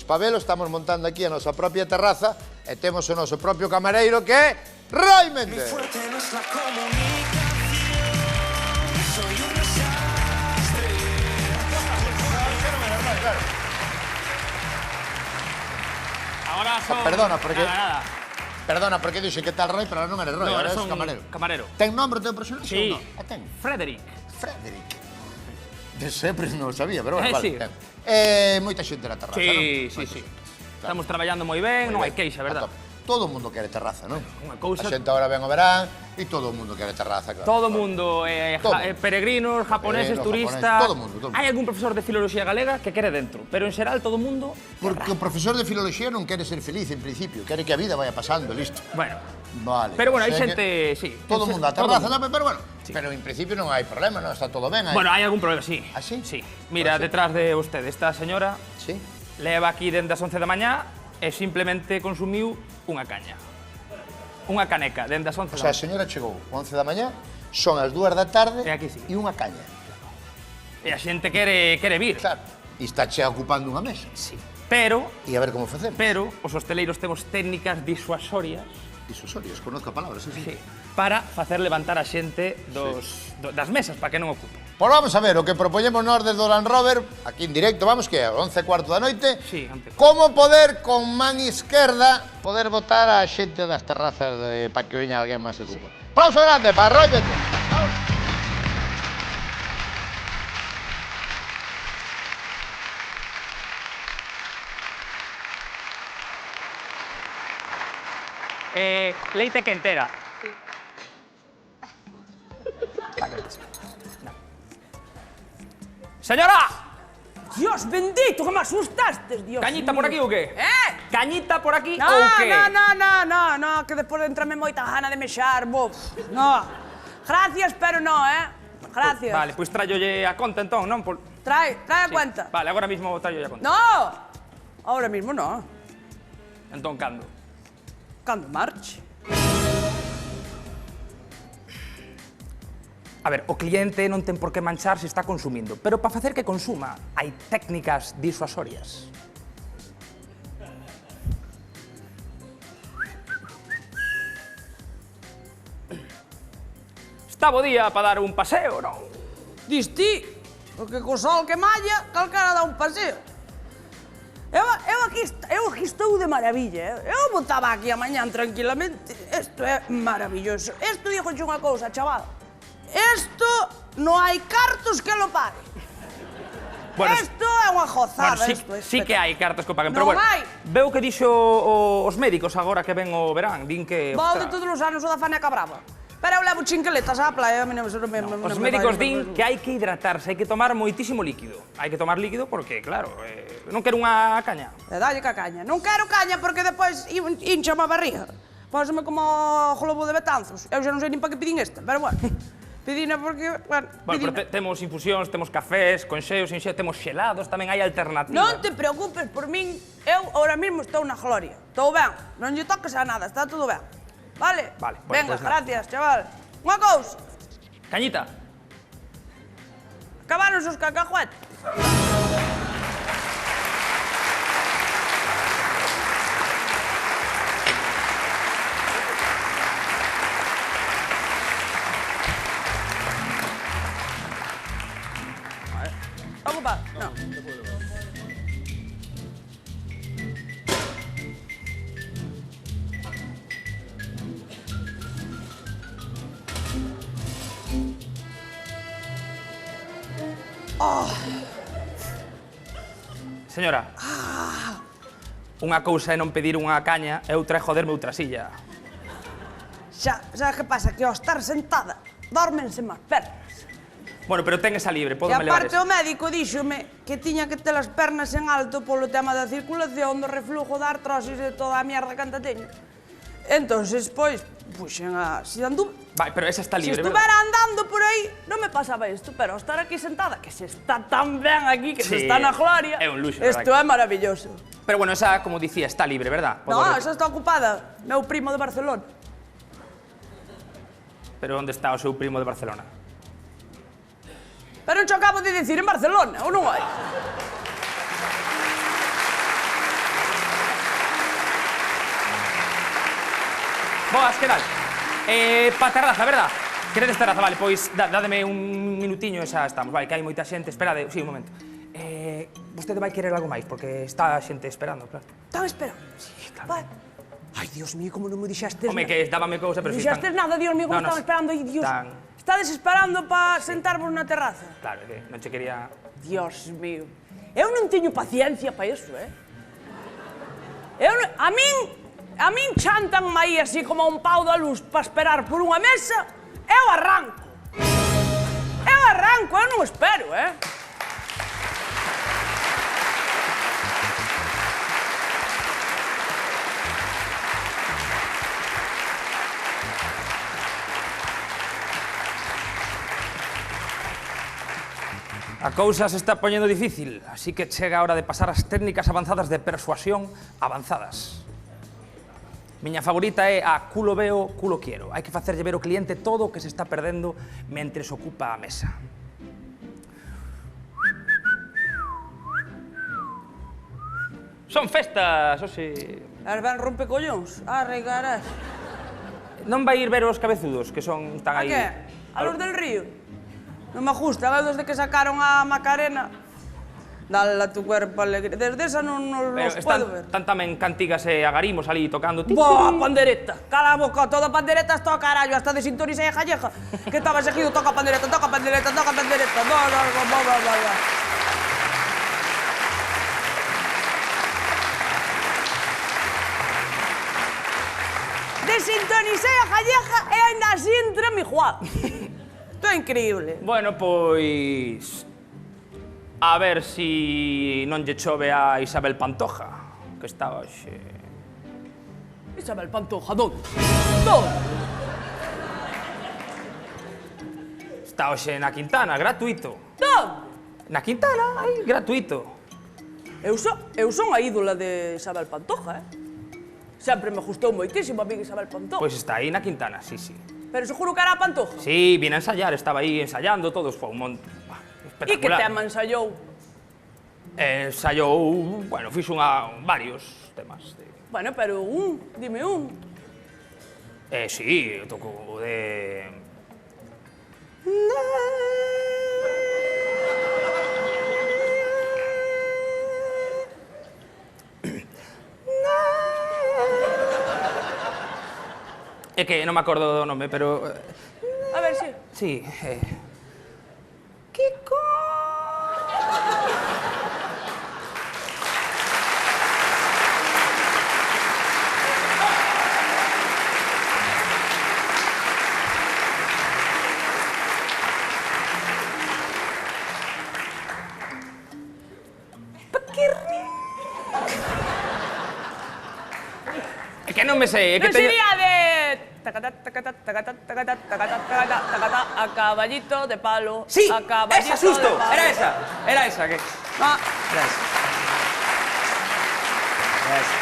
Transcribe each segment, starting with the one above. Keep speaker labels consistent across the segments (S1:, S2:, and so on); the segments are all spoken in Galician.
S1: Pabelo, estamos montando aquí a nosa propia terraza e temos o noso propio camareiro que é Roy Méndez.
S2: Ahora son...
S1: Perdona, porque...
S2: Nada.
S1: Perdona, porque dixen que tal Roy, pero non eres Roy, ahora eres camarero.
S2: Camarero.
S1: Ten nombre o teu personaxe
S2: Sí.
S1: ou non? Ten.
S2: Frederick.
S1: Frederick. De sempre non o sabía, pero bueno,
S2: Sí.
S1: vale. Moita xente na terraza, non?
S2: Sí, sí, sí. Estamos traballando moi ben, non hai queixa, verdad?
S1: Todo o mundo quere terraza, non?
S2: Unha cousa...
S1: A xente agora ven o verán e todo o mundo quere terraza, claro.
S2: Todo o mundo, peregrinos, japoneses,
S1: Peregrinos,
S2: turistas...
S1: japoneses, todo o mundo.
S2: Hai algún profesor de filoloxía galega que quere dentro, pero en xeral todo o mundo...
S1: Porque o profesor de filoloxía non quere ser feliz, en principio. Quere que a vida vaya pasando, listo.
S2: Bueno,
S1: Vale.
S2: pero bueno, hai
S1: O sea
S2: xente, sí.
S1: Todo o mundo a terraza, non? Pero bueno, pero en principio non hai problema, non? Está todo ben.
S2: Bueno, hai algún problema, sí.
S1: ¿Ah, sí?
S2: Sí. Mira, detrás de vostede, esta señora
S1: Sí?
S2: leva aquí dende as 11 da mañá e simplemente consumiu unha caña. Unha caneca, dende as 11
S1: O
S2: da
S1: sea, a
S2: mañá.
S1: señora chegou 11 da mañá, son as 2 da tarde
S2: E aquí sí.
S1: e unha caña.
S2: E a xente quere vir.
S1: Claro. E está che ocupando unha mesa.
S2: Sí. Pero
S1: E a ver como facemos.
S2: os hosteleiros temos técnicas disuasorias,
S1: Disuasorios, conozco a palabra, sí.
S2: sí, para facer levantar a xente das mesas, para que non ocupe.
S1: Pois vamos a ver, o que propoñemos nós desde o Land Rover, aquí en directo, vamos, que é 11:15 da noite,
S2: Sí, antes.
S1: como poder, con man izquierda, poder botar a xente das terrazas para que veña alguén máis de grupo. Aplauso grande para Roy Méndez.
S2: Leite quentera. Señora!
S3: Dios bendito, que me asustaste, Dios
S2: Cañita
S3: mío.
S2: por aquí ou que? Cañita por aquí
S3: No,
S2: ou que?
S3: no, que despois entrame moita gana de mexar, bo. No. Gracias, pero no, Gracias.
S2: Vale, pois traiolle a conta entón, non?
S3: Trae a cuenta.
S2: Vale, agora mismo traiolle a conta.
S3: No. Ahora mismo no.
S2: Entón, cando?
S3: Cando marche.
S2: A ver, o cliente non ten por que manchar se está consumindo, pero para facer que consuma hai técnicas disuasorias. Está bo día para dar un paseo, non?
S3: Dis ti, porque co sol que malla, calcara dá un paseo. Eu aquí estou de maravilla, Eu botaba aquí a mañán tranquilamente. Isto é maravilloso. Isto digo unha cousa, chaval. Isto non hai cartos que lo pare.
S2: Bueno,
S3: Isto é unha gozada.
S2: Bueno, sí que hai cartas que o paguen,
S3: Non
S2: pero bueno,
S3: hai.
S2: veo que dixo os médicos agora que ven o verán, din que...
S3: Vou de
S2: ostras,
S3: todos os anos o da Faneca Brava. Pero eu levo chinqueletas á playa, a mí non me...
S2: os médicos din que hai que hidratarse, hai que tomar moitísimo líquido. Hai que tomar líquido porque, claro, non quero unha caña.
S3: E dalle ca caña. Non quero caña porque depois hinchame a barriga. Póseme como o globo de Betanzos. Eu xa non sei nin para que pidín esta, pero bueno. Pedina porque, bueno,
S2: Bueno, pero temos infusións, temos cafés, conxeos, temos xelados, tamén hai alternativas.
S3: Non te preocupes por min, eu ahora mismo estou na gloria. Estou ben, non lle toques a nada, está todo ben. Vale?
S2: Vale, bueno,
S3: venga,
S2: pues nada.
S3: gracias, chaval. Unha cousa,
S2: Cañita.
S3: acabaron os cacahuetes. Ocupa, no.
S2: Señora. Unha cousa é non pedir unha caña e outra é joderme outra silla.
S3: Xa, sabes que pasa? Que ao estar sentada, dórmense máis pernas.
S2: Bueno, pero ten esa libre,
S3: E
S2: pódome levar
S3: aparte
S2: esa.
S3: o médico díxome que tiña que ter as pernas en alto polo tema da circulación, do reflujo, da artrosis e toda a mierda que anta teño. Entonces, pois, puxen a... Si anduve...
S2: Vai, pero esa está
S3: Si
S2: libre,
S3: estuvera andando por aí, non me pasaba isto, pero ao estar aquí sentada, que se está tan ben aquí, que
S2: Sí,
S3: se está na gloria,
S2: é un luxo,
S3: isto
S2: verdad
S3: é maravilloso.
S2: Pero bueno, esa, como dicía, está libre, verdad?
S3: No, esa está ocupada, meu primo de Barcelona.
S2: Pero onde está o seu primo de Barcelona?
S3: Pero non cho acabo de dicir en Barcelona, ou non hai?
S2: Boas, que tal? Pa terraza, verdad? Queredes terraza, vale, pois dádeme un minutiño e xa estamos. Vale, que hai moita xente, esperade, sí, un momento. Vostede vai querer algo máis, porque está a xente esperando, claro.
S3: Están esperando?
S2: Sí, claro.
S3: Vale. Ai, Dios mío, como non me dixastes
S2: Home, que dábame cousa, pero
S3: Non
S2: si
S3: dixastes nada, Dios mío, como estaban esperando. Ai, Dios, estades esperando para sentarvos na terraza?
S2: Claro, que non che quería...
S3: Dios mío. Eu non teño paciencia para iso, A min chantan aí así como un pau da luz para esperar por unha mesa, eu arranco, eu non espero,
S2: A cousa se está poñendo difícil, así que chega a hora de pasar as técnicas avanzadas de persuasión avanzadas. Miña favorita é a culo veo, culo quiero. Hai que facerlle ver ao cliente todo o que se está perdendo mentres ocupa a mesa. Son festas, hoxe...
S3: As van rompecollóns, arregarás.
S2: Non vai ir ver os cabezudos, que están
S3: A
S2: aí...
S3: que? A los del río? Non me gustan, eu desde que sacaron a Macarena. Dale a tu cuerpo alegría. Desde esa non los puedo ver.
S2: Están tamén cantigas e agarimos ali tocando...
S3: Boa, pandereta! Cala a boca, toda pandereta está ao carallo, hasta de sintonisa e jalleja. Que estaba seguido, toca pandereta, toca pandereta, toca pandereta. No. Desintonicei a jalleja e ainda así entre mi Juan. Isto é increíble.
S2: Bueno, pois... A ver si non lle chove a Isabel Pantoja, que está hoxe...
S3: Isabel Pantoja, donde? Donde?
S2: Está hoxe na Quintana, gratuito.
S3: Donde?
S2: Na Quintana, aí, gratuito.
S3: Eu son a ídola de Isabel Pantoja, Sempre me gustou moitísimo a mí Isabel Pantoja.
S2: Pois está aí na Quintana, sí.
S3: Pero seguro que era a Pantoja?
S2: Sí, vine a ensayar, estaba aí ensayando, todos, foi un monte...
S3: E que tema ensayou?
S2: Ensayou, bueno, fixo varios temas.
S3: Bueno, pero dime un.
S2: Sí, toco de... É que non me acordo do nome, pero...
S3: A ver, si.
S2: Sí,
S3: Kiko...
S2: É que non me sei, é que
S3: Non sería de... A caballito de palo.
S2: Sí,
S3: a caballito
S2: esa justo,
S3: de palo.
S2: era esa que...
S3: Ah,
S2: Era esa. Era esa.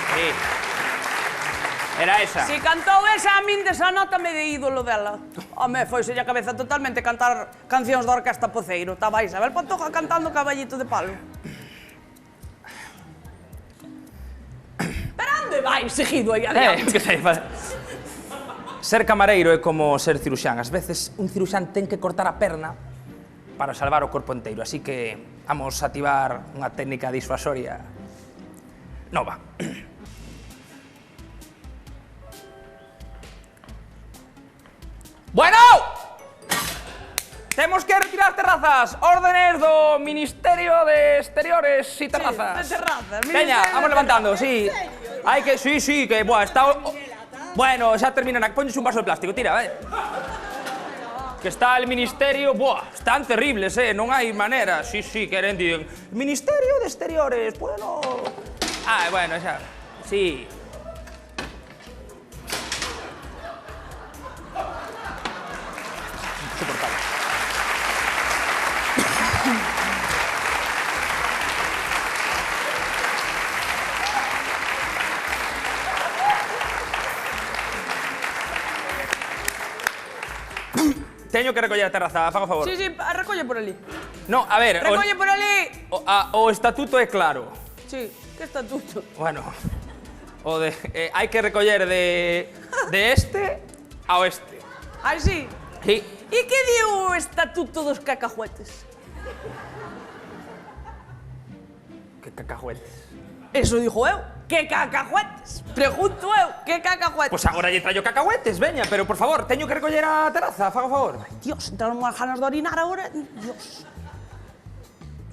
S2: Sí. Era esa.
S3: si cantou esa, a min desa nota me de ídolo dela. Home, foise a cabeza totalmente cantar cancións da Orquesta Poceiro. Estaba Isabel Pantoja cantando Caballito de Palo. Pero onde vai seguido aí adiante?
S2: Que sei, ser camareiro é como ser ciruxán. Ás veces un ciruxán ten que cortar a perna para salvar o corpo inteiro. Así que vamos a activar unha técnica disuasoria nova. Bueno! Temos que retirar terrazas. Órdenes do Ministerio de Exteriores e Terrazas.
S3: Sí, de terrazas.
S2: Veña, vamos levantando, sí. Hai que, sí, que, buah, está... Bueno, xa terminan, ponles un vaso de plástico, tira, Que está el Ministerio, buah, están terribles, non hai manera. Sí, queren, dicen, Ministerio de Exteriores, bueno... bueno, xa, sí. Insoportable. Teño que recoller a terraza, faga favor.
S3: Sí, recolle por ali.
S2: No, a ver...
S3: Recolle por ali.
S2: O estatuto é claro.
S3: Sí, que estatuto?
S2: Bueno, o de... hai que recoller de este ao este.
S3: Ai, sí.
S2: Sí.
S3: E que di o estatuto dos cacahuetes?
S2: Que cacahuetes.
S3: Eso dijo eu. Que cacahuetes? Pregunto eu, que cacahuetes?
S2: Pois agora lle traio cacahuetes, veña, pero por favor, teño que recoller a terraza, faga favor.
S3: Dios, entraron unhas ganas de orinar agora. Dios.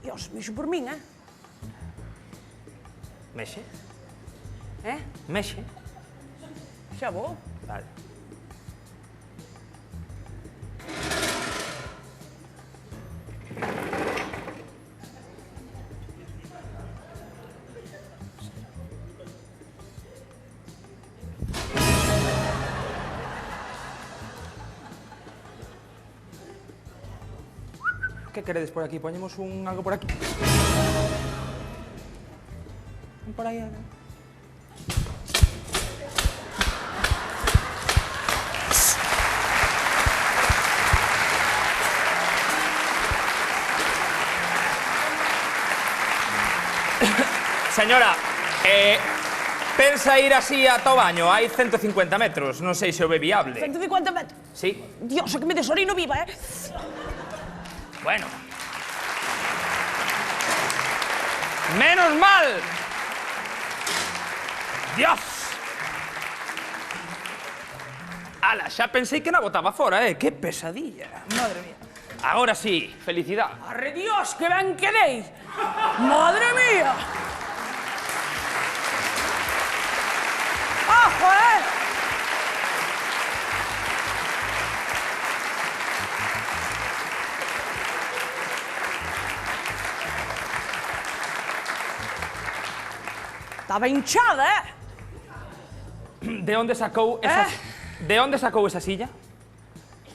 S3: Dios, mexo por min, eh?
S2: Mexe,
S3: Eh?
S2: mexe.
S3: Xa vou.
S2: Vale. Que queredes por aquí? Poñemos algo por aquí. Por aí, Señora, pensa ir así ata o baño, hai 150 metros, non sei se o ve viable.
S3: 150 metros.
S2: Sí.
S3: Dios, que me desorino viva, eh?
S2: Bueno. ¡Menos mal! ¡Dios! Ala, xa pensei que na botaba fora, ¡Qué pesadilla!
S3: Madre mía.
S2: Agora sí, felicidad.
S3: Arre Dios, que ben quedei. Madre mía. Ajo, eh? Estaba hinchada, eh?
S2: De onde sacou esa... De onde sacou esa silla?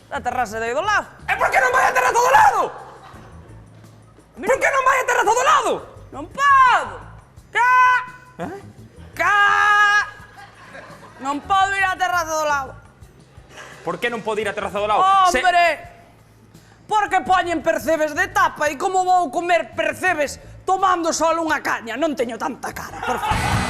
S3: Da terraza de aí do lado.
S2: E por que non vai a terraza do lado? Por que non vai a terraza do lado?
S3: Non podo. Non podo ir á terraza do lado.
S2: Por que non pode ir a terraza do lado?
S3: Hombre! Porque poñen percebes de tapa e como vou comer percebes tomando só unha caña? Non teño tanta cara, por favor.